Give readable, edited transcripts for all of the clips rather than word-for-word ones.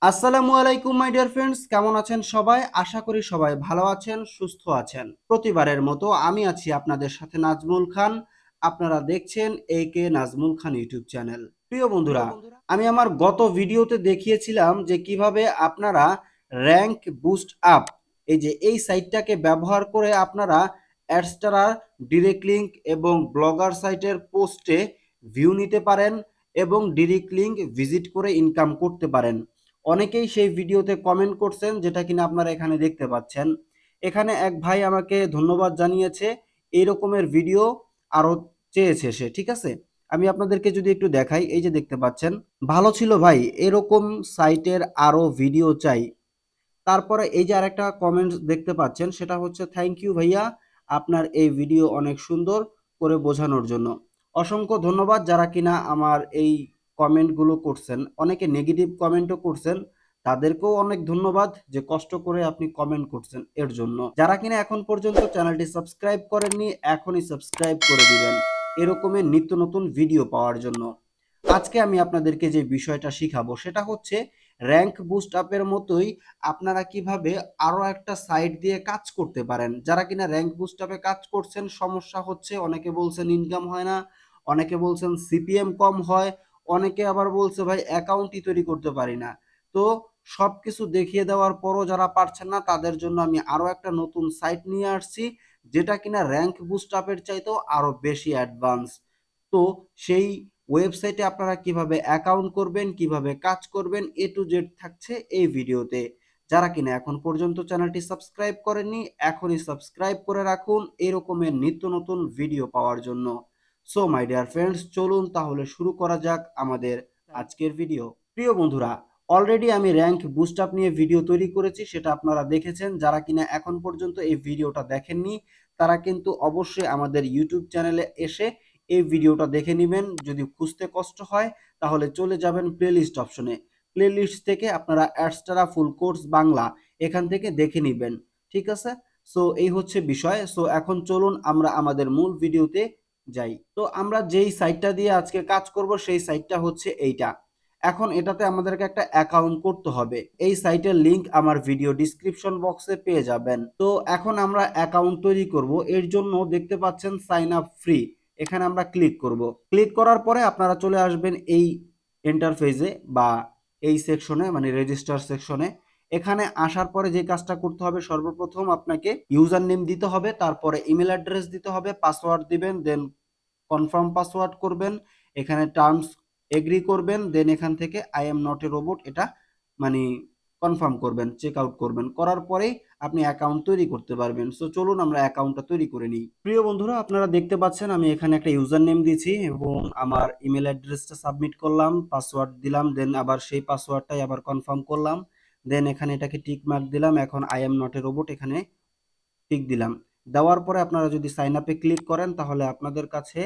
আসসালামু আলাইকুম my dear friends, কেমন আছেন সবাই? আশা করি সবাই ভালো আছেন, সুস্থ আছেন। প্রতিবারের মতো আমি আছি আপনাদের সাথে নাজমুল খান। আপনারা দেখছেন একে নাজমুল খান ইউটিউব চ্যানেল। প্রিয় বন্ধুরা, আমি আমার গত ভিডিওতে দেখিয়েছিলাম যে কিভাবে আপনারা র্যাঙ্ক বুস্ট আপ এই সাইটটাকে ব্যবহার করে আপনারা অ্যাডস্টারা, ডিরেক্ট লিঙ্ক এবং ব্লগার সাইটের পোস্টে ভিউ নিতে পারেন এবং ডিরেক্ট লিঙ্ক ভিজিট করে ইনকাম করতে পারেন। অনেকেই সেই ভিডিওতে কমেন্ট করছেন, যেটা কিনা আপনারা এখানে দেখতে পাচ্ছেন। এখানে এক ভাই আমাকে ধন্যবাদ জানিয়েছে, এই রকমের ভিডিও আরো চেয়েছে সে। ঠিক আছে, আমি আপনাদেরকে যদি একটু দেখাই, এই যে দেখতে পাচ্ছেন, ভালো ছিল ভাই, এরকম সাইটের আরো ভিডিও চাই। তারপরে এই যে আরেকটা কমেন্ট দেখতে পাচ্ছেন, সেটা হচ্ছে থ্যাংক ইউ ভাইয়া, আপনার এই ভিডিও অনেক সুন্দর করে বোঝানোর জন্য। অসংখ্য ধন্যবাদ যারা কিনা আমার এই কমেন্টগুলো করছেন। অনেকে নেগেটিভ কমেন্টও করছেন, তাদেরকেও অনেক ধন্যবাদ যে কষ্ট করে আপনি কমেন্ট করছেন এর জন্য। যারা কিনা এখন পর্যন্ত চ্যানেলটি সাবস্ক্রাইব করেননি, এখনই সাবস্ক্রাইব করে দিবেন এরকমের নিত্য নতুন ভিডিও পাওয়ার জন্য। আজকে আমি আপনাদেরকে যে বিষয়টা শিখাবো সেটা হচ্ছে র্যাঙ্ক বুস্ট আপের মতোই আপনারা কিভাবে আরো একটা সাইট দিয়ে কাজ করতে পারেন। যারা কিনা র্যাঙ্ক বুস্ট আপে কাজ করছেন, সমস্যা হচ্ছে, অনেকে বলছেন ইনকাম হয় না, অনেকে বলছেন সিপিএম কম হয়, অনেকে আবার বলছে ভাই অ্যাকাউন্টই তৈরি করতে পারি না। তো সবকিছু দেখিয়ে দেওয়ার পরও যারা পারছেন না, তাদের জন্য আমি আরো একটা নতুন সাইট নিয়ে আসছি, যেটা কিনা র্যাঙ্ক বুস্ট আপের চাইতেও আরো বেশি অ্যাডভান্স। তো সেই ওয়েবসাইটে আপনারা কিভাবে অ্যাকাউন্ট করবেন, কিভাবে কাজ করবেন, এ টু জেড থাকছে এই ভিডিওতে। যারা কিনা এখন পর্যন্ত চ্যানেলটি সাবস্ক্রাইব করেননি, এখনই সাবস্ক্রাইব করে রাখুন এরকমের নিত্য নতুন ভিডিও পাওয়ার জন্য। সো মাই ডিয়ার ফ্রেন্ডস, চলুন তাহলে শুরু করা যাক আমাদের আজকের ভিডিও। প্রিয় বন্ধুরা, অলরেডি আমি র্যাঙ্ক বুস্ট আপ নিয়ে ভিডিও তৈরি করেছি, সেটা আপনারা দেখেছেন। যারা কিনা এখন পর্যন্ত এই ভিডিওটা দেখেননি, তারা কিন্তু অবশ্যই আমাদের ইউটিউব চ্যানেলে এসে এই ভিডিওটা দেখে নেবেন। যদি খুঁজতে কষ্ট হয় তাহলে চলে যাবেন প্লেলিস্ট অপশনে। প্লেলিস্ট থেকে আপনারা অ্যাডস্টারা ফুল কোর্স বাংলা এখান থেকে দেখে নেবেন। ঠিক আছে, সো এই হচ্ছে বিষয়। সো এখন চলুন আমরা আমাদের মূল ভিডিওতে যাই। তো আমরা যেই সাইটটা দিয়ে আজকে কাজ করব সেই সাইটটা হচ্ছে এইটা। এখন এটাতে আমাদেরকে একটা অ্যাকাউন্ট করতে হবে। এই সাইটের লিংক আমার ভিডিও ডিসক্রিপশন বক্সে পেয়ে যাবেন। তো এখন আমরা অ্যাকাউন্ট তৈরি করব, এর জন্য দেখতে পাচ্ছেন সাইন আপ ফ্রি, এখানে আমরা ক্লিক করব। ক্লিক করার পরে আপনারা চলে আসবেন এই ইন্টারফেসে বা এই সেকশনে, মানে রেজিস্টার সেকশনে। এখানে আসার পরে যে কাজটা করতে হবে, সর্বপ্রথম আপনাকে ইউজার নেম দিতে হবে, তারপরে ইমেল অ্যাড্রেস দিতে হবে, পাসওয়ার্ড দিবেন, দেন কনফার্ম পাসওয়ার্ড করবেন, এখানে টার্মস এগ্রি করবেন, দেন এখান থেকে I am not a robot এটা মানে কনফার্ম করবেন, চেক আউট করবেন। করার পরেই আপনি অ্যাকাউন্ট তৈরি করতে পারবেন। সো চলুন আমরা অ্যাকাউন্টটা তৈরি করে নিই। প্রিয় বন্ধুরা, আপনারা দেখতে পাচ্ছেন আমি এখানে একটা ইউজার নেম দিয়েছি এবং আমার ইমেল অ্যাড্রেসটা সাবমিট করলাম, পাসওয়ার্ড দিলাম, দেন আবার সেই পাসওয়ার্ডটাই আবার কনফার্ম করলাম, দেন এখানে এটাকে টিক মার্ক দিলাম, এখন I am not a robot এখানে টিক দিলাম। দেওয়ার পরে আপনারা যদি সাইন আপে ক্লিক করেন তাহলে আপনাদের কাছে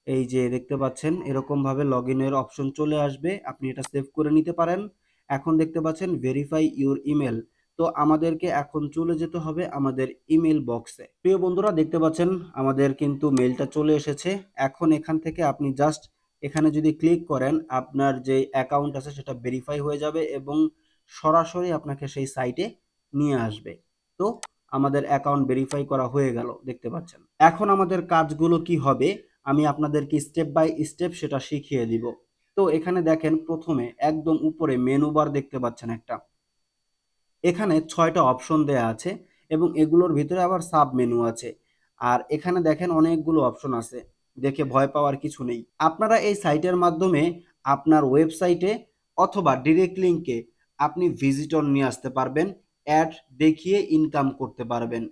এই যে দেখতে পাচ্ছেন এরকম ভাবে লগইনের অপশন চলে আসবে, আপনি এটা সেভ করে নিতে পারেন। এখন দেখতে পাচ্ছেন ভেরিফাই ইউর ইমেল। তো আমাদেরকে এখন চলে যেতে হবে আমাদের ইমেল বক্সে। প্রিয় বন্ধুরা, দেখতে পাচ্ছেন আমাদের কিন্তু মেলটা চলে এসেছে। এখন এখান থেকে আপনি জাস্ট এখানে যদি ক্লিক করেন, আপনার যে অ্যাকাউন্ট আছে সেটা ভেরিফাই হয়ে যাবে এবং সরাসরি আপনাকে সেই সাইটে নিয়ে আসবে। তো আমাদের অ্যাকাউন্ট ভেরিফাই করা হয়ে গেল, দেখতে পাচ্ছেন। এখন আমাদের কাজগুলো কি হবে আমি আপনাদেরকে স্টেপ বাই স্টেপ সেটা শিখিয়ে দিব। তো এখানে দেখেন, প্রথমে একদম উপরে মেনু বার দেখতে পাচ্ছেন একটা, এখানে 6টা অপশন দেয়া আছে এবং এগুলোর ভিতরে আবার সাব মেনু আছে। আর এখানে দেখেন অনেকগুলো অপশন আছে, দেখে ভয় পাওয়ার কিছু নেই। আপনারা এই সাইটের মাধ্যমে আপনার ওয়েবসাইটে অথবা ডিরেক্ট লিঙ্কে আপনি ভিজিটর নিয়ে আসতে পারবেন, অ্যাড দেখিয়ে ইনকাম করতে পারবেন।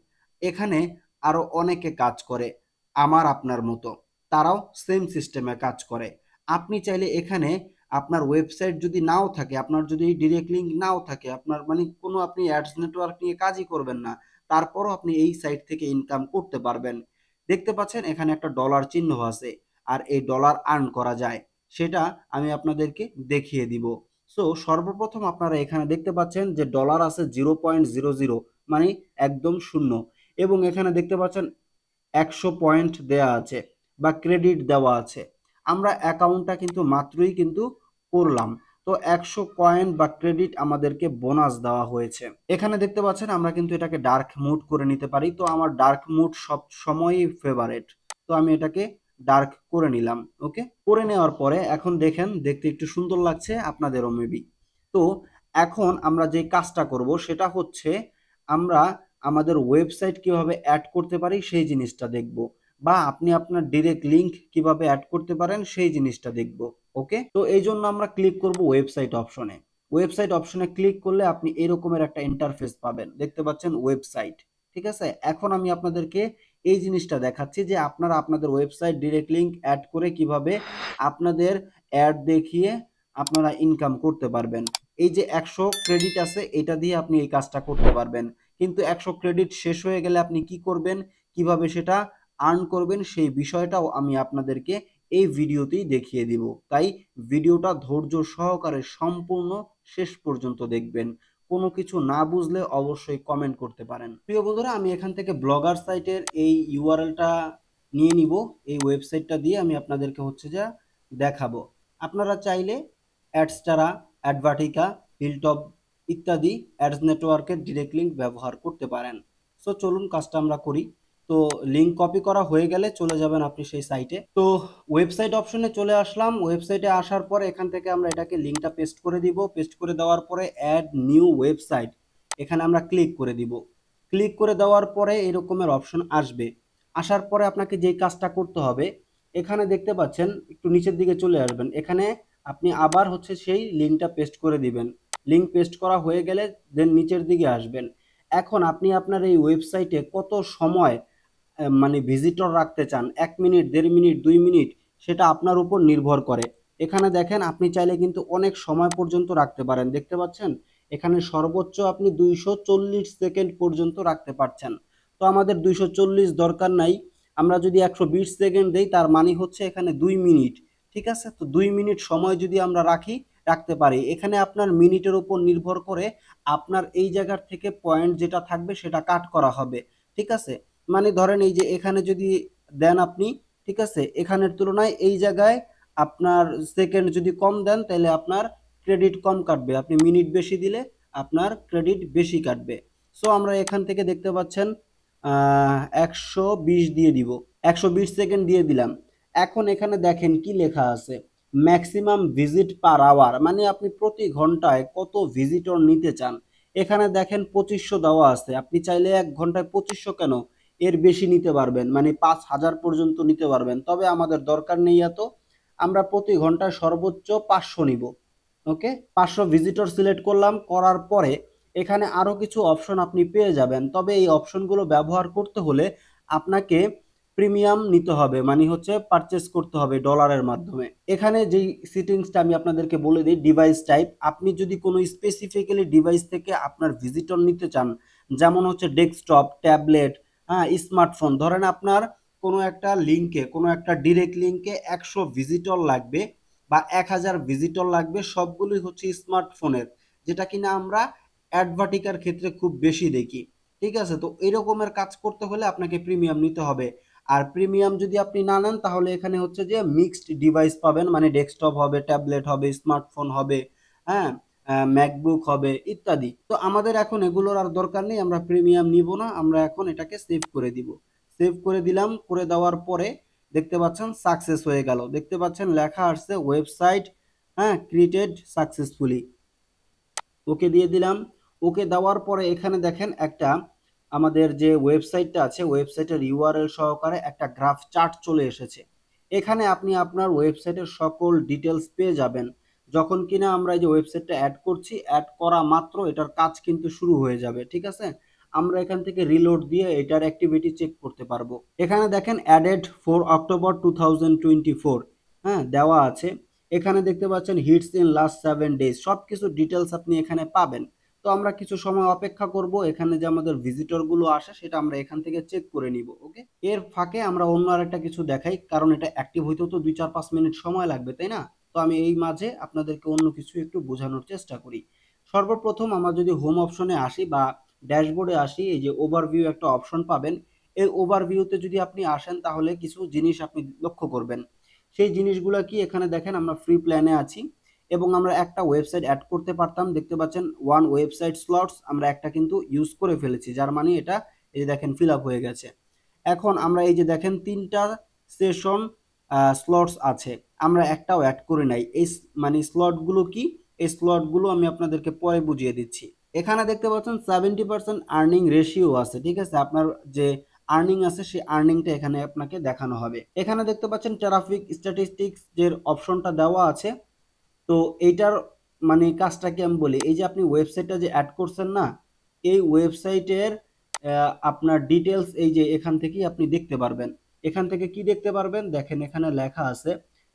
এখানে আরো অনেকে কাজ করে আমার আপনার মতো, তারাও সেম সিস্টেমে কাজ করে। আপনি চাইলে এখানে আপনার ওয়েবসাইট যদি নাও থাকে, আপনার যদি ডিরেক্ট লিঙ্ক নাও থাকে, আপনার মানে কোনো আপনি অ্যাডস নেটওয়ার্ক নিয়ে কাজই করবেন না, তারপরও আপনি এই সাইট থেকে ইনকাম করতে পারবেন। দেখতে পাচ্ছেন এখানে একটা ডলার চিহ্ন আছে, আর এই ডলার আর্ন করা যায়, সেটা আমি আপনাদেরকে দেখিয়ে দিব। সো সর্বপ্রথম আপনারা এখানে দেখতে পাচ্ছেন যে ডলার আছে 0.00, মানে একদম শূন্য, এবং এখানে দেখতে পাচ্ছেন 100 পয়েন্ট দেয়া আছে বা ক্রেডিট দেওয়া আছে। আমরা অ্যাকাউন্টটা কিন্তু মাত্রই কিন্তু করলাম। তো 100 কয়েন বা ক্রেডিট আমাদেরকে বোনাস দেওয়া হয়েছে। এখানে দেখতে পাচ্ছেন আমরা কিন্তু এটাকে ডার্ক মুড করে নিতে পারি। তো আমার ডার্ক মুড সব সময়ই ফেভারিট। তো আমি এটাকে ডার্ক করে নিলাম। ওকে, করে নেওয়ার পরে এখন দেখেন দেখতে একটু সুন্দর লাগছে আপনাদেরও মেবি। তো এখন আমরা যে কাজটা করব সেটা হচ্ছে আমরা আমাদের ওয়েবসাইট কিভাবে অ্যাড করতে পারি সেই জিনিসটা দেখব, বা আপনি আপনার ডিরেক্ট লিংক কিভাবে অ্যাড করতে পারেন সেই জিনিসটা দেখব। ওকে, তো এই জন্য আমরা ক্লিক করব ওয়েবসাইট অপশনে। ওয়েবসাইট অপশনে ক্লিক করলে আপনি এরকমের একটা ইন্টারফেস পাবেন, দেখতে পাচ্ছেন ওয়েবসাইট। ঠিক আছে, এখন আমি আপনাদেরকে এই জিনিসটা দেখাচ্ছি যে আপনারা আপনাদের ওয়েবসাইট ডিরেক্ট লিংক অ্যাড করে কিভাবে আপনাদের অ্যাড দেখিয়ে আপনারা ইনকাম করতে পারবেন। এই যে 100 ক্রেডিট আছে এটা দিয়ে আপনি এই কাজটা করতে পারবেন, কিন্তু 100 ক্রেডিট শেষ হয়ে গেলে আপনি কি করবেন, কিভাবে সেটা আর্ন করবেন সেই বিষয়টাও আমি আপনাদেরকে এই ভিডিওতেই দেখিয়ে দিব। তাই ভিডিওটা ধৈর্য সহকারে সম্পূর্ণ শেষ পর্যন্ত দেখবেন। কোনো কিছু না বুঝলে অবশ্যই কমেন্ট করতে পারেন। প্রিয় বন্ধুরা, আমি এখান থেকে ব্লগার সাইটের এই ইউআরএলটা নিয়ে নিব। এই ওয়েবসাইটটা দিয়ে আমি আপনাদেরকে হচ্ছে যা দেখাবো। আপনারা চাইলে অ্যাডস্টারা, অ্যাডভার্টিকা, হিলটপ ইত্যাদি অ্যাডস নেটওয়ার্কের ডিরেক্ট লিঙ্ক ব্যবহার করতে পারেন। সো চলুন কাজটা আমরা করি। তো লিঙ্ক কপি করা হয়ে গেলে চলে যাবেন আপনি সেই সাইটে। তো ওয়েবসাইট অপশনে চলে আসলাম। ওয়েবসাইটে আসার পরে এখান থেকে আমরা এটাকে লিঙ্কটা পেস্ট করে দিব। পেস্ট করে দেওয়ার পরে অ্যাড নিউ ওয়েবসাইট এখানে আমরা ক্লিক করে দিব। ক্লিক করে দেওয়ার পরে এরকমের অপশন আসবে। আসার পরে আপনাকে যেই কাজটা করতে হবে, এখানে দেখতে পাচ্ছেন একটু নিচের দিকে চলে আসবেন। এখানে আপনি আবার হচ্ছে সেই লিঙ্কটা পেস্ট করে দিবেন। লিঙ্ক পেস্ট করা হয়ে গেলে দেন নিচের দিকে আসবেন। এখন আপনি আপনার এই ওয়েবসাইটে কত সময় মানে ভিজিটর রাখতে চান, 1 মিনিট, 1.5 মিনিট, 2 মিনিট, সেটা আপনার উপর নির্ভর করে। এখানে দেখেন আপনি চাইলে কিন্তু অনেক সময় পর্যন্ত রাখতে পারেন, দেখতে পাচ্ছেন এখানে সর্বোচ্চ আপনি 240 সেকেন্ড পর্যন্ত রাখতে পারছেন। তো আমাদের 240 দরকার নাই, আমরা যদি 120 সেকেন্ড দেই তার মানে হচ্ছে এখানে 2 মিনিট। ঠিক আছে, তো 2 মিনিট সময় যদি আমরা রাখতে পারি, এখানে আপনার মিনিটের উপর নির্ভর করে আপনার এই জায়গার থেকে পয়েন্ট যেটা থাকবে সেটা কাট করা হবে। ঠিক আছে, মানে ধরেন এই যে এখানে যদি দেন আপনি, ঠিক আছে, এখানের তুলনায় এই জায়গায় আপনার সেকেন্ড যদি কম দেন তাহলে আপনার ক্রেডিট কম কাটবে, আপনি মিনিট বেশি দিলে আপনার ক্রেডিট বেশি কাটবে। সো আমরা এখান থেকে দেখতে পাচ্ছেন 120 দিয়ে দিব, 120 সেকেন্ড দিয়ে দিলাম। এখন এখানে দেখেন কি লেখা আছে, ম্যাক্সিমাম ভিজিট পার আওয়ার, মানে আপনি প্রতি ঘন্টায় কত ভিজিটর নিতে চান। এখানে দেখেন 2500 দেওয়া আছে, আপনি চাইলে 1 ঘন্টায় 2500 কেন, এর বেশি নিতে পারবেন, মানে 5000 পর্যন্ত নিতে পারবেন। তবে আমাদের দরকার নেই এত, আমরা প্রতি ঘন্টায় সর্বোচ্চ 500 নিব। ওকে, 500 ভিজিটর সিলেক্ট করলাম। করার পরে এখানে আরো কিছু অপশন আপনি পেয়ে যাবেন, তবে এই অপশনগুলো ব্যবহার করতে হলে আপনাকে প্রিমিয়াম নিতে হবে, মানে হচ্ছে পারচেস করতে হবে ডলারের মাধ্যমে। এখানে যেই সেটিংসটা আমি আপনাদেরকে বলে দিই, ডিভাইস টাইপ, আপনি যদি কোনো স্পেসিফিক্যালি ডিভাইস থেকে আপনার ভিজিটর নিতে চান, যেমন হচ্ছে ডেস্কটপ, ট্যাবলেট, হ্যাঁ, স্মার্টফোন, ধরেন আপনার কোনো একটা লিঙ্কে, কোনো একটা ডিরেক্ট লিঙ্কে 100 ভিজিটর লাগবে বা 1000 ভিজিটর লাগবে, সবগুলোই হচ্ছে স্মার্টফোনের, যেটা কিনা আমরা অ্যাডভার্টিকার ক্ষেত্রে খুব বেশি দেখি। ঠিক আছে, তো এরকমের কাজ করতে হলে আপনাকে প্রিমিয়াম নিতে হবে। আর প্রিমিয়াম যদি আপনি না নেন তাহলে এখানে হচ্ছে যে মিক্সড ডিভাইস পাবেন, মানে ডেস্কটপ হবে, ট্যাবলেট হবে, স্মার্টফোন হবে, হ্যাঁ, ম্যাকবুক হবে ইত্যাদি। তো আমাদের এখন এগুলোর আর দরকার নেই, আমরা প্রিমিয়াম নিব না, আমরা এখন এটাকে সেভ করে দিব। সেভ করে দিলাম, করে দেওয়ার পরে দেখতে পাচ্ছেন সাকসেস হয়ে গেল, দেখতে পাচ্ছেন লেখা আসছে ওয়েবসাইট, হ্যাঁ, ক্রিয়েটেড সাকসেসফুলি। ওকে দিয়ে দিলাম। ওকে দেওয়ার পরে এখানে দেখেন একটা আমাদের যে ওয়েবসাইটটা আছে ওয়েবসাইটের ইউআরএল সহকারে একটা গ্রাফ চার্ট চলে এসেছে। এখানে আপনি আপনার ওয়েবসাইটের সকল ডিটেলস পেয়ে যাবেন। যখন কিনা আমরা এই যে ওয়েবসাইটটা অ্যাড করছি, অ্যাড করা মাত্র এটার কাজ কিন্তু শুরু হয়ে যাবে। ঠিক আছে, আমরা এখান থেকে রিলোড দিয়ে এটার অ্যাক্টিভিটি চেক করতে পারবো। এখানে দেখেন অ্যাডেড 4 অক্টোবর 2024, হ্যাঁ, দেওয়া আছে। এখানে দেখতে পাচ্ছেন হিটস ইন লাস্ট 7 ডেজ, সবকিছু ডিটেলস আপনি এখানে পাবেন। তো আমরা কিছু সময় অপেক্ষা করব, এখানে যে আমাদের ভিজিটর গুলো আসে সেটা আমরা এখান থেকে চেক করে নিব। ওকে, এর ফাঁকে আমরা অন্য আরেকটা কিছু দেখাই, কারণ এটা অ্যাক্টিভ হইতেও তো 2-4-5 মিনিট সময় লাগবে, তাই না? তো আমি এই মাঝে আপনাদেরকে অন্য কিছু একটু বোঝানোর চেষ্টা করি। সর্বপ্রথম আমরা যদি হোম অপশনে আসি বা ড্যাশবোর্ডে আসি, এই যে ওভারভিউ একটা অপশন পাবেন। এই ওভারভিউতে যদি আপনি আসেন তাহলে কিছু জিনিস আপনি লক্ষ্য করবেন। সেই জিনিসগুলো কি, এখানে দেখেন আমরা ফ্রি প্ল্যানে আছি। এবং আমরা একটা ওয়েবসাইট অ্যাড করতে পারতাম। দেখতে পাচ্ছেন ওয়ান ওয়েবসাইট স্লটস আমরা একটা কিন্তু ইউজ করে ফেলেছি, যার মানে এটা এই যে দেখেন ফিল আপ হয়ে গেছে। এখন আমরা এই যে দেখেন 3টা সেশন স্লটস আছে, আমরা একটাও অ্যাড করে নাই। এই মানে স্লটগুলো কি, এই স্লটগুলো আমি আপনাদেরকে পরে বুঝিয়ে দিচ্ছি। এখানে দেখতে পাচ্ছেন 70% আর্নিং রেশিও আছে, ঠিক আছে। আপনার যে আর্নিং আছে সেই আর্নিংটা এখানে আপনাকে দেখানো হবে। এখানে দেখতে পাচ্ছেন ট্রাফিক স্ট্যাটিস্টিক্স যে অপশনটা দেওয়া আছে, তো এইটার মানে কাজটাকে আমি বলি, এই যে আপনি ওয়েবসাইটটা যে অ্যাড করছেন না, এই ওয়েবসাইটের আপনার ডিটেলস এই যে এখান থেকেই আপনি দেখতে পারবেন। এখান থেকে কি দেখতে পারবেন, দেখেন এখানে লেখা আছে,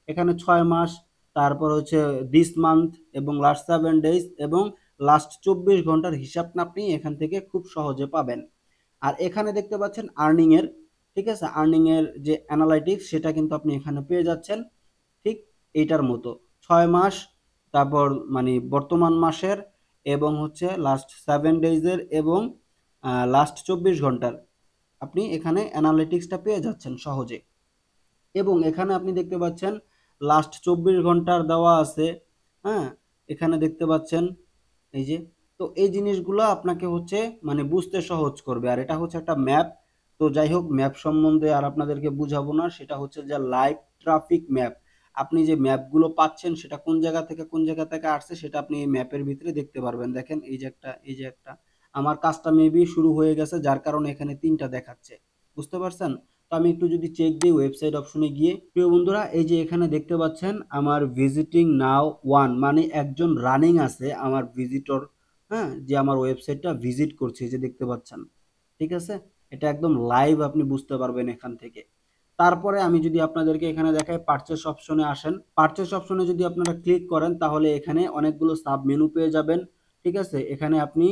এখানে 6 মাস, তারপর হচ্ছে দিস মান্থ এবং লাস্ট 7 ডেজ এবং লাস্ট 24 ঘন্টার হিসাবটা আপনি এখান থেকে খুব সহজে পাবেন। আর এখানে দেখতে পাচ্ছেন আর্নিং এর, ঠিক আছে, আর্নিং এর যে অ্যানালাইটিক্স সেটা কিন্তু আপনি এখানে পেয়ে যাচ্ছেন ঠিক এইটার মতো। 6 মাস, তারপর মানে বর্তমান মাসের, এবং হচ্ছে লাস্ট 7 ডেজের এবং লাস্ট 24 ঘন্টার আপনি এখানে অ্যানালিটিক্সটা পেয়ে যাচ্ছেন সহজে। এবং এখানে আপনি দেখতে পাচ্ছেন লাস্ট 24 ঘন্টার দেওয়া আছে। হ্যাঁ, এখানে দেখতে পাচ্ছেন এই যে, তো এই জিনিসগুলো আপনাকে হচ্ছে মানে বুঝতে সহজ করবে। আর এটা হচ্ছে একটা ম্যাপ। তো যাই হোক, ম্যাপ সম্বন্ধে আর আপনাদেরকে বুঝাবো না, সেটা হচ্ছে যে লাইভ ট্রাফিক ম্যাপ। আপনি যে ম্যাপগুলো পাচ্ছেন সেটা কোন জায়গা থেকে কোন জায়গা থেকে আসছে সেটা আপনি এই ম্যাপের ভিতরে দেখতে পারবেন। দেখেন এই যে একটা, এই যে একটা, আমার কাজটা মেবি শুরু হয়ে গেছে যার কারণে এখানে 3টা দেখাচ্ছে, বুঝতে পারছেন। তো আমি একটু যদি চেক দিই ওয়েবসাইট অপশনে গিয়ে, প্রিয় বন্ধুরা এই যে এখানে দেখতে পাচ্ছেন আমার ভিজিটিং নাও 1, মানে একজন রানিং আছে আমার ভিজিটর, হ্যাঁ, যে আমার ওয়েবসাইটটা ভিজিট করছে, এই যে দেখতে পাচ্ছেন, ঠিক আছে। এটা একদম লাইভ আপনি বুঝতে পারবেন এখান থেকে। তারপরে আমি যদি আপনাদেরকে এখানে দেখাই, পারচেস অপশনে আসেন। পারচেস অপশনে যদি আপনারা ক্লিক করেন তাহলে এখানে অনেকগুলো সাব মেনু পেয়ে যাবেন, ঠিক আছে। এখানে আপনি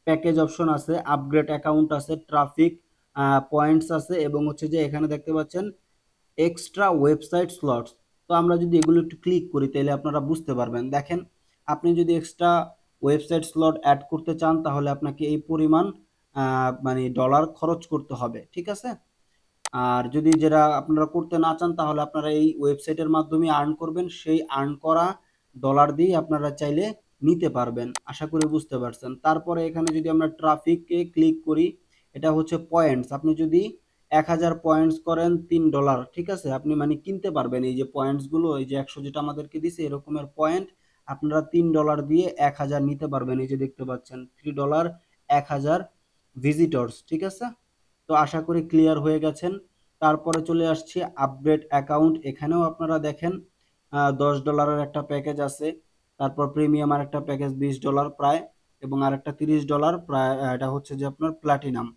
প্যাকেজ অপশন আছে, আপগ্রেড অ্যাকাউন্ট আছে, ট্রাফিক পয়েন্টস আছে, এবং হচ্ছে যে এখানে দেখতে পাচ্ছেন এক্সট্রা ওয়েবসাইট স্লটস। তো আমরা যদি এগুলো একটু ক্লিক করি তাহলে আপনারা বুঝতে পারবেন। দেখেন আপনি যদি এক্সট্রা ওয়েবসাইট স্লট অ্যাড করতে চান তাহলে আপনাকে এই পরিমাণ মানে ডলার খরচ করতে হবে, ঠিক আছে। আর যদি যেটা আপনারা করতে না চান তাহলে আপনারা এই ওয়েবসাইটের মাধ্যমে আর্ন করবেন, সেই আর্ন করা ডলার দিয়ে আপনারা চাইলে নিতে পারবেন। আশা করি বুঝতে পারছেন। তারপরে এখানে যদি আমরা ট্রাফিককে ক্লিক করি, এটা হচ্ছে পয়েন্টস। আপনি যদি 1000 পয়েন্টস করেন $3, ঠিক আছে, আপনি মানে কিনতে পারবেন এই যে পয়েন্টসগুলো, এই যে 100 যেটা আমাদেরকে দিছে এরকমের পয়েন্ট আপনারা $3 দিয়ে 1000 নিতে পারবেন। এই যে দেখতে পাচ্ছেন $3 1000 ভিজিটরস, ঠিক আছে। তো আশা করি ক্লিয়ার হয়ে গেছেন। তারপরে চলে আসছি আপগ্রেড অ্যাকাউন্ট। এখানেও আপনারা দেখেন $10 একটা প্যাকেজ আছে, তারপর প্রিমিয়াম আর একটা প্যাকেজ $20 প্রায়, এবং আর একটা $30 প্রায়, এটা হচ্ছে যে আপনার প্লাটিনাম।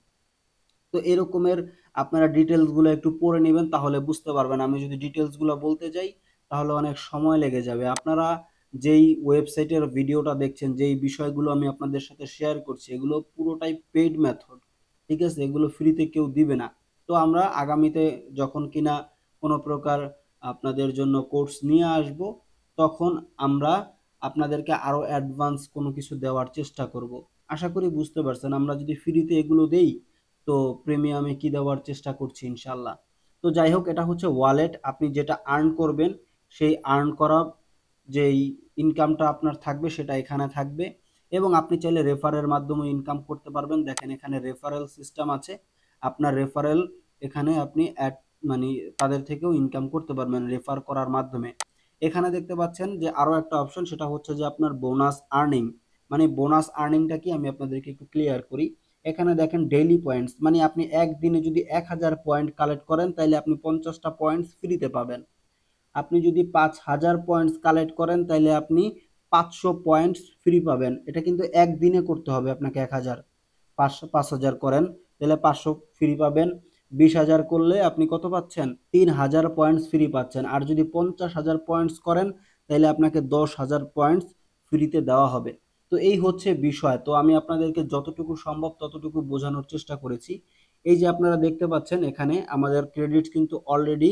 তো এরকমের আপনারা ডিটেলসগুলো একটু পড়ে নেবেন তাহলে বুঝতে পারবেন। আমি যদি ডিটেলসগুলো বলতে যাই তাহলে অনেক সময় লেগে যাবে। আপনারা যেই ওয়েবসাইটের ভিডিওটা দেখছেন, যেই বিষয়গুলো আমি আপনাদের সাথে শেয়ার করছি, এগুলো পুরোটাই পেইড মেথড, ঠিক আছে, এগুলো ফ্রিতে কেউ দিবে না। তো আমরা আগামীতে যখন কিনা কোনো প্রকার আপনাদের জন্য কোর্স নিয়ে আসব, তখন আমরা আপনাদেরকে আরো অ্যাডভান্স কোনো কিছু দেওয়ার চেষ্টা করব। আশা করি বুঝতে পারছেন। আমরা যদি ফ্রিতে এগুলো দেই তো প্রিমিয়ামে কি দেওয়ার চেষ্টা করছি ইনশাল্লাহ। তো যাই হোক, এটা হচ্ছে ওয়ালেট। আপনি যেটা আর্ন করবেন সেই আর্ন করা যেই ইনকামটা আপনার থাকবে সেটা এখানে থাকবে, এবং আপনি চাইলে রেফারের মাধ্যমে ইনকাম করতে পারবেন। দেখেন এখানে রেফারেল সিস্টেম আছে, আপনার রেফারেল এখানে আপনি অ্যাড মানে তাদের থেকেও ইনকাম করতে পারবেন রেফার করার মাধ্যমে। এখানে দেখতে পাচ্ছেন যে আরো একটা অপশন, সেটা হচ্ছে যে আপনার বোনাস আর্নিং। মানে বোনাস আর্নিংটা কি আমি আপনাদেরকে একটু ক্লিয়ার করি। এখানে দেখেন ডেইলি পয়েন্টস, মানে আপনি একদিনে যদি 1000 পয়েন্ট কালেক্ট করেন তাহলে আপনি 50টা পয়েন্টস ফ্রিতে পাবেন। আপনি যদি 5000 পয়েন্টস কালেক্ট করেন তাহলে আপনি 500 পয়েন্টস ফ্রি পাবেন। এটা কিন্তু একদিনে করতে হবে আপনাকে। 1000 5000 করেন তাহলে 500 ফ্রি পাবেন। 20,000 করলে আপনি কত পাচ্ছেন, 3000 পয়েন্টস ফ্রি পাচ্ছেন। আর যদি 50,000 পয়েন্টস করেন তাহলে আপনাকে 10,000 পয়েন্টস ফ্রিতে দেওয়া হবে। তো এই হচ্ছে বিষয়। তো আমি আপনাদেরকে যতটুকু সম্ভব ততটুকু বোঝানোর চেষ্টা করেছি। এই যে আপনারা দেখতে পাচ্ছেন এখানে আমাদের ক্রেডিট কিন্তু অলরেডি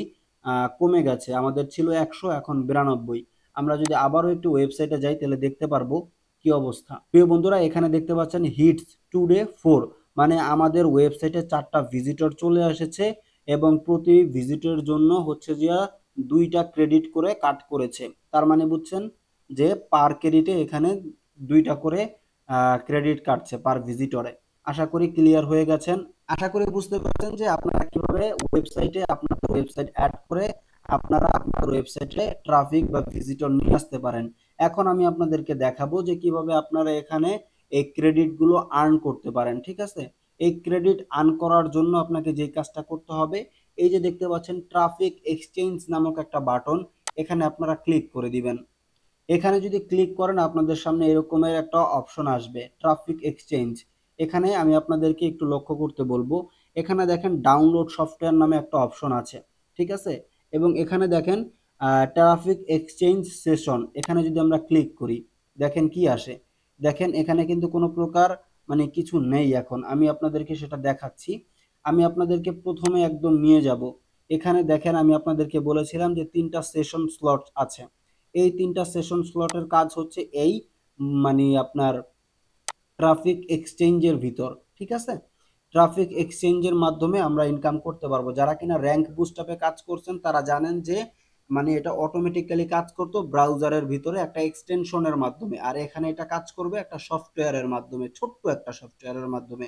কমে গেছে। আমাদের ছিল 100, এখন 92। আমরা যদি আবারও একটু ওয়েবসাইটে যাই তাহলে দেখতে পারবো কি অবস্থা। প্রিয় বন্ধুরা এখানে দেখতে পাচ্ছেন হিটস টুডে 4, মানে আমাদের ওয়েবসাইটে 4টা ভিজিটর চলে এসেছে, এবং প্রতি ভিজিটের জন্য হচ্ছে যে 2টা ক্রেডিট করে কাট করেছে। তার মানে বুঝছেন যে পার ক্রেডিটে এখানে 2টা করে ক্রেডিট কাটছে পার ভিজিটরে। আশা করি ক্লিয়ার হয়ে গেছেন। আশা করি বুঝতে পারছেন যে আপনারা কিভাবে ওয়েবসাইটে আপনাদের ওয়েবসাইট অ্যাড করে আপনারা আপনার ওয়েবসাইটে ট্রাফিক বা ভিজিটর নিয়ে আসতে পারেন। এখন আমি আপনাদেরকে দেখাবো যে কিভাবে আপনারা এখানে এই ক্রেডিট গুলো আর্ন করতে পারেন। ঠিক আছে, এই ক্রেডিট আর্ন করার জন্য আপনাকে যে কাজটা করতে হবে, এই যে দেখতে পাচ্ছেন ট্রাফিক এক্সচেঞ্জ নামক একটা বাটন, এখানে আপনারা ক্লিক করে দিবেন। এখানে যদি ক্লিক করেন আপনাদের সামনে এরকমের একটা অপশন আসবে ট্রাফিক এক্সচেঞ্জ। এখানে আমি আপনাদেরকে একটু লক্ষ্য করতে বলবো, এখানে দেখেন ডাউনলোড সফটওয়্যার নামে একটা অপশন আছে। ঠিক আছে, এবং এখানে দেখেন ট্রাফিক এক্সচেঞ্জ সেশন, এখানে যদি আমরা ক্লিক করি দেখেন কি আসে। দেখেন এখানে কিন্তু কোনো প্রকার মানে কিছু নেই। এখন আমি আপনাদেরকে সেটা দেখাচ্ছি। আমি আপনাদেরকে প্রথমে একদম নিয়ে যাব। এখানে দেখেন আমি আপনাদেরকে বলেছিলাম যে 3টা সেশন স্লট আছে। এই 3টা সেশন স্লটের কাজ হচ্ছে এই মানে আপনার ট্রাফিক এক্সচেঞ্জের ভিতর। ঠিক আছে, ট্রাফিক এক্সচেঞ্জের মাধ্যমে আমরা ইনকাম করতে পারবো। যারা কিনা র্যাঙ্ক বুস্ট আপে কাজ করছেন তারা জানেন যে মানে এটা অটোমেটিক্যালি কাজ করতো ব্রাউজারের ভিতরে একটা এক্সটেনশনের মাধ্যমে, আর এখানে এটা কাজ করবে একটা সফটওয়্যারের মাধ্যমে, ছোট্ট একটা সফটওয়্যারের মাধ্যমে।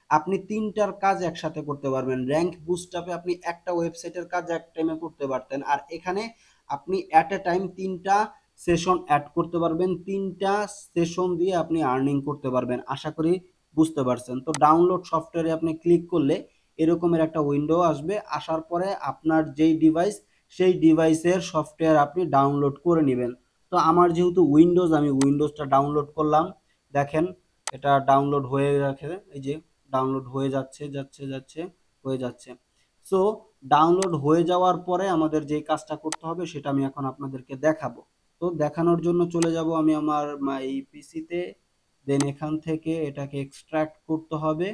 আপনি 3টার কাজ একসাথে করতে পারবেন। র্যাঙ্ক বুস্ট আপে আপনি একটা ওয়েবসাইটের কাজ এক টাইমে করতে পারতেন, আর এখানে আপনি অ্যাট এ টাইম 3টা সেশন অ্যাড করতে পারবেন। 3টা সেশন দিয়ে আপনি আর্নিং করতে পারবেন। আশা করি বুঝতে পারছেন। তো ডাউনলোড সফটওয়্যারে আপনি ক্লিক করলে এরকমের একটা উইন্ডো আসবে। আসার পরে আপনার যেই ডিভাইস সেই ডিভাইসের সফটওয়্যার আপনি ডাউনলোড করে নেবেন। তো আমার যেহেতু উইন্ডোজ, আমি উইন্ডোজটা ডাউনলোড করলাম। দেখেন এটা ডাউনলোড হয়ে রাখে, এই যে ডাউনলোড হয়ে যাচ্ছে যাচ্ছে যাচ্ছে হয়ে যাচ্ছে। সো ডাউনলোড হয়ে যাওয়ার পরে আমাদের যে কাজটা করতে হবে সেটা আমি এখন আপনাদেরকে দেখাবো। তো দেখানোর জন্য চলে যাব আমি আমার এই পিসিতে, দেন এখান থেকে এটাকে এক্সট্রাক্ট করতে হবে।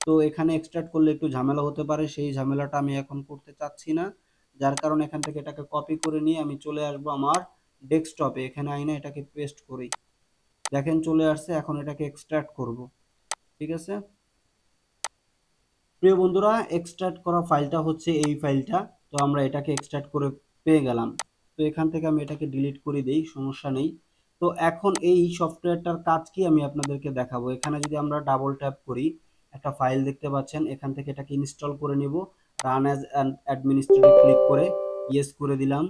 তো এখানে এক্সট্রাক্ট করলে একটু ঝামেলা হতে পারে, সেই ঝামেলাটা আমি এখন করতে চাচ্ছি না। যার কারণে এখান থেকে এটাকে কপি করে নিয়ে আমি চলে আসবো আমার ডেস্কটপে। এখানে আইনা এটাকে পেস্ট করি। দেখেন চলে আসছে। এখন এটাকে এক্সট্রাক্ট করব। ঠিক আছে প্রিয় বন্ধুরা, এক্সট্রাক্ট করা ফাইলটা হচ্ছে এই ফাইলটা। তো আমরা এটাকে এক্সট্রাক্ট করে পেয়ে গেলাম। তো এখান থেকে আমি এটাকে ডিলিট করে দেই, সমস্যা নেই। তো এখন এই সফটওয়্যারটার কাজ কি আমি আপনাদেরকে দেখাবো। এখানে যদি আমরা ডাবল ট্যাপ করি একটা ফাইল দেখতে পাচ্ছেন, এখান থেকে এটাকে ইনস্টল করে নিব। রান অ্যাজ অ্যাডমিনিস্ট্রেটর ক্লিক করে ইয়েস করে দিলাম।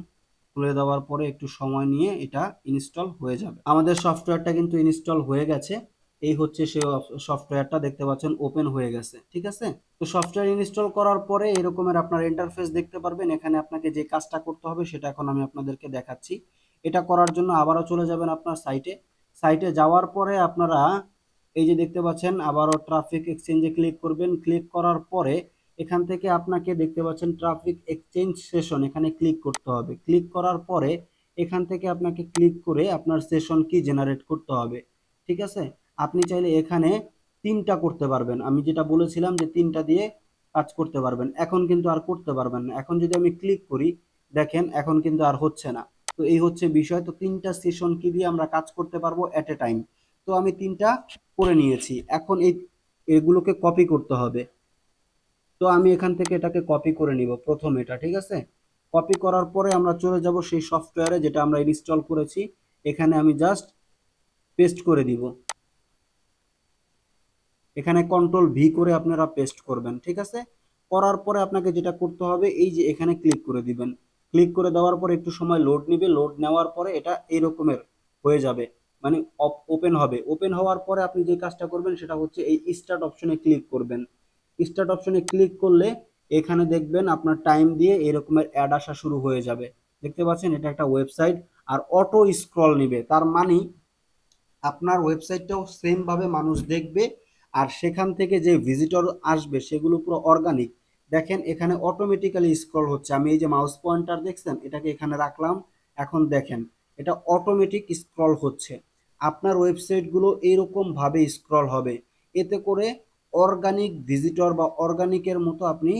খুলে দেওয়ার পরে একটু সময় নিয়ে এটা ইনস্টল হয়ে যাবে। আমাদের সফটওয়্যারটা কিন্তু ইনস্টল হয়ে গেছে। এই হচ্ছে সেই সফটওয়্যারটা, দেখতে পাচ্ছেন ওপেন হয়ে গেছে। ঠিক আছে, তো সফটওয়্যার ইনস্টল করার পরে এরকমের আপনার ইন্টারফেস দেখতে পারবেন। এখানে আপনাকে যে কাজটা করতে হবে সেটা এখন আমি আপনাদেরকে দেখাচ্ছি। এটা করার জন্য আবারও চলে যাবেন আপনার সাইটে। সাইটে যাওয়ার পরে আপনারা এই যে দেখতে পাচ্ছেন আবারও ট্রাফিক এক্সচেঞ্জে ক্লিক করবেন। ক্লিক করার পরে এখান থেকে আপনাকে দেখতে পাচ্ছেন ট্রাফিক এক্সচেঞ্জ সেশন, এখানে ক্লিক করতে হবে। ক্লিক করার পরে এখান থেকে আপনাকে ক্লিক করে আপনার সেশন কি জেনারেট করতে হবে। ঠিক আছে, আপনি চাইলে এখানে 3টা করতে পারবেন। আমি যেটা বলেছিলাম যে 3টা দিয়ে কাজ করতে পারবেন। এখন কিন্তু আর করতে পারবেন না। এখন যদি আমি ক্লিক করি দেখেন এখন কিন্তু আর হচ্ছে না। তো এই হচ্ছে বিষয়। তো 3টা সেশন কি দিয়ে আমরা কাজ করতে পারবো এট এ টাইম। তো আমি 3টা করে নিয়েছি। এখন এগুলোকে কপি করতে হবে। তো আমি এখান থেকে এটাকে কপি করে নিব প্রথম এটা। ঠিক আছে, কপি করার পরে আমরা চলে যাব সেই সফটওয়্যারে যেটা আমরা ইনস্টল করেছি। এখানে আমি জাস্ট পেস্ট করে দিব। এখানে কন্ট্রোল ভি করে আপনারা পেস্ট করবেন। ঠিক আছে, করার পরে আপনাকে যেটা করতে হবে এই যে এখানে ক্লিক করে দিবেন। ক্লিক করে দেওয়ার পরে একটু সময় লোড নিবে। লোড নেওয়ার পরে এটা এরকমের হয়ে যাবে, মানে ওপেন হবে। ওপেন হওয়ার পরে আপনি যে কাজটা করবেন সেটা হচ্ছে এই স্টার্ট অপশনে ক্লিক করবেন। স্টার্ট অপশনে ক্লিক করলে এখানে দেখবেন আপনার টাইম দিয়ে এরকমের অ্যাড আসা শুরু হয়ে যাবে। দেখতে পাচ্ছেন এটা একটা ওয়েবসাইট, আর অটো স্ক্রল নিবে। তার মানে আপনার ওয়েবসাইটটাও সেম ভাবে মানুষ দেখবে, আর সেখান থেকে যে ভিজিটর আসবে সেগুলো পুরো অর্গানিক। দেখেন এখানে অটোমেটিক্যালি স্ক্রল হচ্ছে। আমি এই যে মাউস পয়েন্টার দেখছেন এটাকে এখানে রাখলাম, এখন দেখেন এটা অটোমেটিক স্ক্রল হচ্ছে। আপনার ওয়েবসাইটগুলো এইরকম ভাবে স্ক্রল হবে, এতে করে অর্গানিক ভিজিটর বা অর্গানিকের মতো আপনি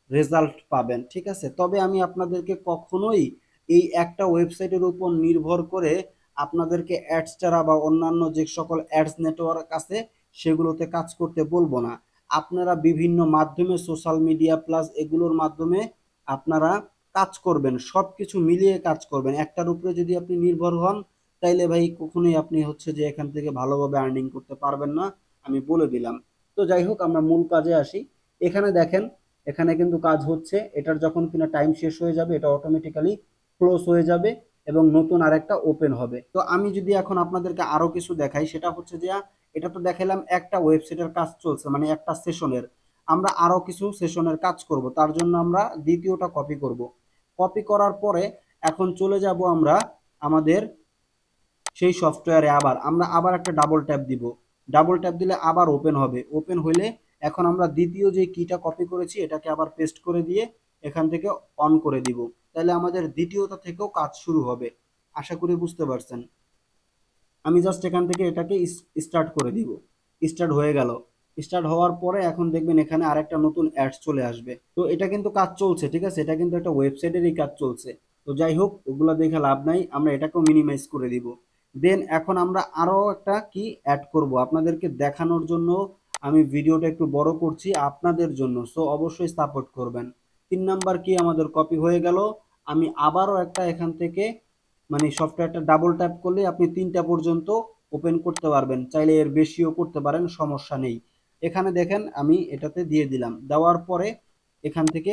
রেজাল্ট পাবেন। ঠিক আছে, তবে আমি আপনাদেরকে কখনোই এই একটা ওয়েবসাইটের উপর নির্ভর করে আপনাদেরকে অ্যাডস ছাড়া বা অন্যান্য যে সকল অ্যাডস নেটওয়ার্ক আছে সেগুলোতে কাজ করতে বলবো না। আপনারা বিভিন্ন মাধ্যমে সোশ্যাল মিডিয়া প্লাস এগুলোর মাধ্যমে আপনারা কাজ করবেন, সব কিছু মিলিয়ে কাজ করবেন। একটার উপরে যদি আপনি নির্ভর হন তাইলে ভাই কখনোই আপনি হচ্ছে যে এখান থেকে ভালোভাবে আর্নিং করতে পারবেন না, আমি বলে দিলাম। তো যাই হোক, আমরা মূল কাজে আসি। এখানে দেখেন, এখানে কিন্তু কাজ হচ্ছে। এটার যখন কিনা টাইম শেষ হয়ে যাবে, এটা অটোমেটিক্যালি ক্লোজ হয়ে যাবে এবং নতুন আরেকটা ওপেন হবে। তো আমি যদি এখন আপনাদেরকে আরো কিছু দেখাই, সেটা হচ্ছে যে এটা তো দেখালাম একটা ওয়েবসাইটের কাজ চলছে, মানে একটা সেশনের। আমরা আরো কিছু সেশনের কাজ করব, তার জন্য আমরা দ্বিতীয়টা কপি করব। কপি করার পরে এখন চলে যাব আমরা আমাদের সেই সফটওয়্যারে। আমরা আবার একটা ডাবল ট্যাপ দিব। ডাবল ট্যাপ দিলে আবার ওপেন হবে। ওপেন হইলে এখন আমরা দ্বিতীয় যে কিটা কপি করেছি এটাকে আবার পেস্ট করে দিয়ে এখান থেকে অন করে দিব। তাহলে আমাদের দ্বিতীয়টা থেকেও কাজ শুরু হবে। আশা করি বুঝতে পারছেন। আমি জাস্ট এখান থেকে এটাকে স্টার্ট করে দিব। স্টার্ট হয়ে গেল। স্টার্ট হওয়ার পরে এখন দেখবেন এখানে আরেকটা নতুন অ্যাডস চলে আসবে। তো এটা কিন্তু কাজ চলছে, ঠিক আছে? এটা কিন্তু একটা ওয়েবসাইটেরই কাজ চলছে। তো যাই হোক, ওগুলা দেখে লাভ নাই, আমরা এটাকেও মিনিমাইজ করে দিব। দেন এখন আমরা আরো একটা কি অ্যাড করব আপনাদেরকে দেখানোর জন্য। আমি ভিডিওটা একটু বড় করছি আপনাদের জন্য, সো অবশ্যই সাপোর্ট করবেন। 3 নাম্বার কি আমাদের কপি হয়ে গেল। আমি আবারও একটা এখান থেকে, মানে সফটওয়্যারটা ডাবল ট্যাপ করলে আপনি 3টা পর্যন্ত ওপেন করতে পারবেন, চাইলে এর বেশিও করতে পারেন, সমস্যা নেই। এখানে দেখেন আমি এটাতে দিয়ে দিলাম, দেওয়ার পরে এখান থেকে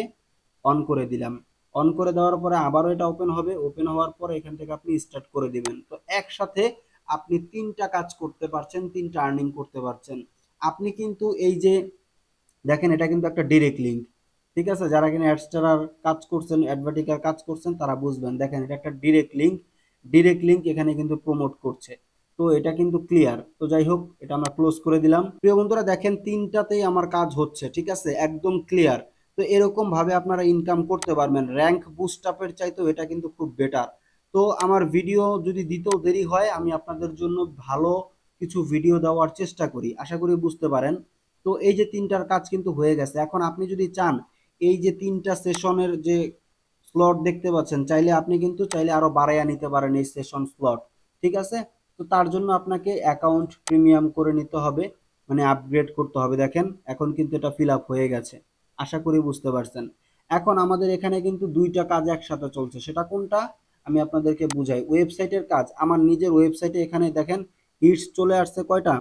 অন করে দিলাম। অন করে দেওয়ার পরে আবারও এটা ওপেন হবে। ওপেন হওয়ার পরে এখান থেকে আপনি স্টার্ট করে দিবেন। তো একসাথে আপনি 3টা কাজ করতে পারছেন, 3টা আর্নিং করতে পারছেন। আপনি কিন্তু এই যে দেখেন, এটা কিন্তু একটা ডিরেক্ট লিঙ্ক, ঠিক আছে? যারা কিনা অ্যাডস্টারার কাজ করছেন, অ্যাডভার্টিকার কাজ করছেন, তারা বুঝবেন। দেখেন, এটা একটা ডিরেক্ট লিঙ্ক। ডিরেক্ট লিঙ্ক এখানে কিন্তু প্রমোট করছে। তো এটা কিন্তু ক্লিয়ার। তো যাই হোক, এটা আমরা ক্লোজ করে দিলাম। প্রিয় বন্ধুরা, দেখেন 3টাতেই আমার কাজ হচ্ছে, ঠিক আছে? একদম ক্লিয়ার। তো এরকম ভাবে আপনারা ইনকাম করতে পারবেন। র্যাঙ্ক বুস্ট আপের চাইতেও এটা কিন্তু খুব বেটার। তো আমার ভিডিও যদি দিতেও দেরি হয়, আমি আপনাদের জন্য ভালো কিছু ভিডিও দেওয়ার চেষ্টা করি, আশা করি বুঝতে পারেন। তো এই যে 3টার কাজ কিন্তু হয়ে গেছে। এখন আপনি যদি চান, এই যে 3টা সেশনের যে স্লট দেখতে পাচ্ছেন, চাইলে আপনি কিন্তু চাইলে আরো বাড়াইয়া নিতে পারেন এই সেশন স্লট, ঠিক আছে? তো তার জন্য আপনাকে অ্যাকাউন্ট প্রিমিয়াম করে নিতে হবে, মানে আপগ্রেড করতে হবে। দেখেন, এখন কিন্তু এটা ফিল আপ হয়ে গেছে, আশা করি বুঝতে পারছেন। এখন আমাদের এখানে কিন্তু 2টা কাজ একসাথে চলছে। সেটা কোনটা আমি আপনাদেরকে বুঝাই। ওয়েবসাইটের কাজ, আমার নিজের ওয়েবসাইটে এখানে দেখেন হিটস চলে আসছে কয়টা,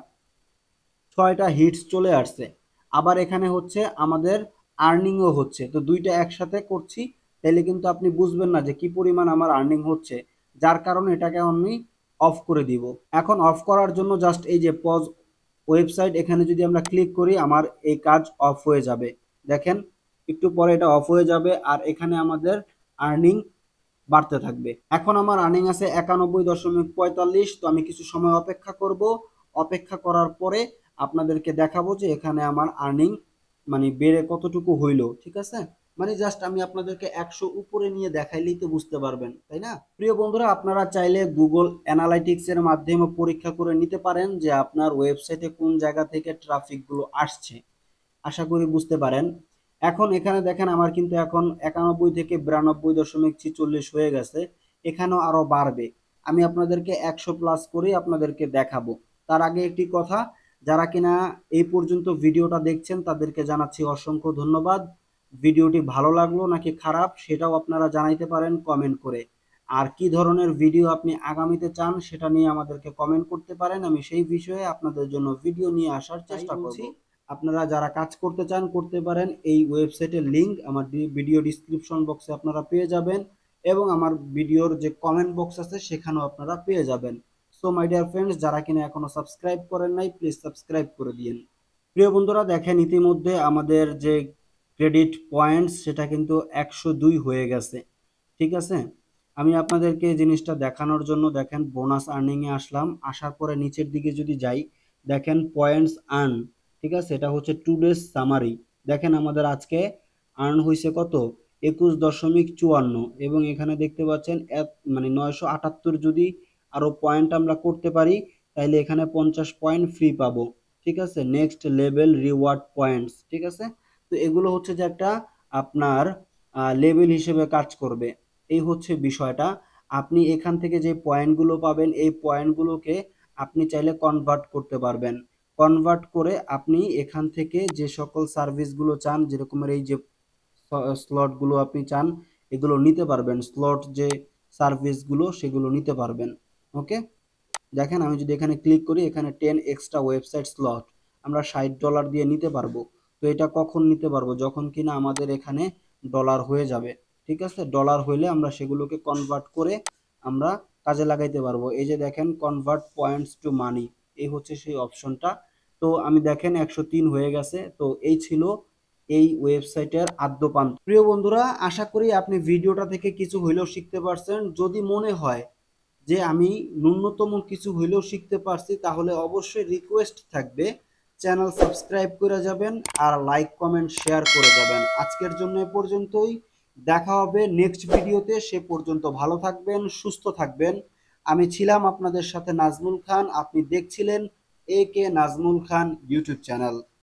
6টা হিটস চলে আসছে। আবার এখানে হচ্ছে আমাদের আর্নিংও হচ্ছে। তো 2টা একসাথে করছি, তাহলে কিন্তু আপনি বুঝবেন না যে কি পরিমাণ আমার আর্নিং হচ্ছে। যার কারণে এটাকে আমি অফ করে দিব। এখন অফ করার জন্য জাস্ট এই যে পজ ওয়েবসাইট, এখানে যদি আমরা ক্লিক করি, আমার এই কাজ অফ হয়ে যাবে। দেখেন, একটু পরে এটা অফ হয়ে যাবে আর এখানে আমাদের আর্নিং বাড়তে থাকবে। এখন আমার আর্নিং আছে 91.45। তো আমি কিছু সময় অপেক্ষা করব। অপেক্ষা করার পরে আপনাদেরকে দেখাবো যে এখানে আমার আর্নিং মানে বেড়ে কতটুকু হইলো, ঠিক আছে? মানে জাস্ট আমি আপনাদেরকে 100 উপরে নিয়ে দেখাইলেই তো বুঝতে পারবেন, তাই না? প্রিয় বন্ধুরা, আপনারা চাইলে গুগল অ্যানালাইটিক্স এর মাধ্যমে পরীক্ষা করে নিতে পারেন যে আপনার ওয়েবসাইটে কোন জায়গা থেকে ট্রাফিক গুলো আসছে। আশা করি বুঝতে পারেন। এখন এখানে দেখেন, আমার কিন্তু এখন 91 থেকে 92.46 হয়ে গেছে। এখানেও আরো বাড়বে। আমি আপনাদেরকে 100 প্লাস করে আপনাদেরকে দেখাবো। তার আগে একটি কথা, যারা কিনা এই পর্যন্ত ভিডিওটা দেখছেন তাদেরকে জানাচ্ছি অসংখ্য ধন্যবাদ। ভিডিওটি ভালো লাগলো নাকি খারাপ সেটাও আপনারা জানাইতে পারেন কমেন্ট করে। আর কি ধরনের ভিডিও আপনি আগামীতে চান সেটা নিয়ে আমাদেরকে কমেন্ট করতে পারেন, আমি সেই বিষয়ে আপনাদের জন্য ভিডিও নিয়ে আসার চেষ্টা করব। আপনারা যারা কাজ করতে চান করতে পারেন। এই ওয়েবসাইটের লিংক আমার ভিডিও ডিসক্রিপশন বক্সে আপনারা পেয়ে যাবেন এবং আমার ভিডিওর যে কমেন্ট বক্স আছে সেখানেও আপনারা পেয়ে যাবেন। সো মাই ডিয়ার ফ্রেন্ডস, যারা কিনা এখনো সাবস্ক্রাইব করেন নাই, প্লিজ সাবস্ক্রাইব করে দিন। প্রিয় বন্ধুরা, দেখেন ইতিমধ্যে আমাদের যে ক্রেডিট পয়েন্টস সেটা কিন্তু 102 হয়ে গেছে, ঠিক আছে? আমি আপনাদেরকে এই জিনিসটা দেখানোর জন্য দেখেন বোনাস আর্নিং এ আসলাম। আসার পরে নিচের দিকে যদি যাই, দেখেন পয়েন্টস আর্ন, ঠিক আছে? এটা হচ্ছে টু ডেজ সামারি। দেখেন আমাদের আজকে আর্ন হয়েছে কত, 21.54। এবং এখানে দেখতে পাচ্ছেন মানে 978 যদি আরো পয়েন্ট আমরা করতে পারি, তাইলে এখানে 50 পয়েন্ট ফ্রি পাবো, ঠিক আছে? নেক্সট লেভেল রিওয়ার্ড পয়েন্টস, ঠিক আছে? তো এগুলো হচ্ছে যে একটা আপনার লেভেল হিসেবে কাজ করবে। এই হচ্ছে বিষয়টা। আপনি এখান থেকে যে পয়েন্টগুলো পাবেন, এই পয়েন্টগুলোকে আপনি চাইলে কনভার্ট করতে পারবেন। কনভার্ট করে আপনি এখান থেকে যে সকল সার্ভিসগুলো চান, যেরকমের এই যে স্লটগুলো আপনি চান, এগুলো নিতে পারবেন। স্লট যে সার্ভিসগুলো সেগুলো নিতে পারবেন। ওকে? দেখেন আমি যদি এখানে ক্লিক করি, এখানে 10 এক্সট্রা ওয়েবসাইট স্লট আমরা $60 দিয়ে নিতে পারবো। তো এটা কখন নিতে পারবো? যখন কিনা আমাদের এখানে ডলার হয়ে যাবে। ঠিক আছে, ডলার হইলে আমরা সেগুলোকে কনভার্ট করে আমরা কাজে লাগাইতে পারবো। এই যে দেখেন কনভার্ট পয়েন্টস টু মানি, এই হচ্ছে সেই অপশনটা। তো আমি দেখেন 103 হয়ে গেছে। তো এই ছিল এই ওয়েবসাইটের আদ্যপান্ত। প্রিয় বন্ধুরা, আশা করি আপনি ভিডিওটা থেকে কিছু হইলেও শিখতে পারছেন। যদি মনে হয় যে আমি ন্যূনতম কিছু হইলেও শিখতে পারছি, তাহলে অবশ্যই রিকোয়েস্ট থাকবে চ্যানেল সাবস্ক্রাইব করে যাবেন আর লাইক কমেন্ট শেয়ার করে যাবেন। আজকের জন্য এ পর্যন্তই, দেখা হবে নেক্সট ভিডিওতে। সে পর্যন্ত ভালো থাকবেন, সুস্থ থাকবেন। আমি ছিলাম আপনাদের সাথে নাজমুল খান, আপনি দেখছিলেন এ কে নাজমুল খান ইউটিউব চ্যানেল।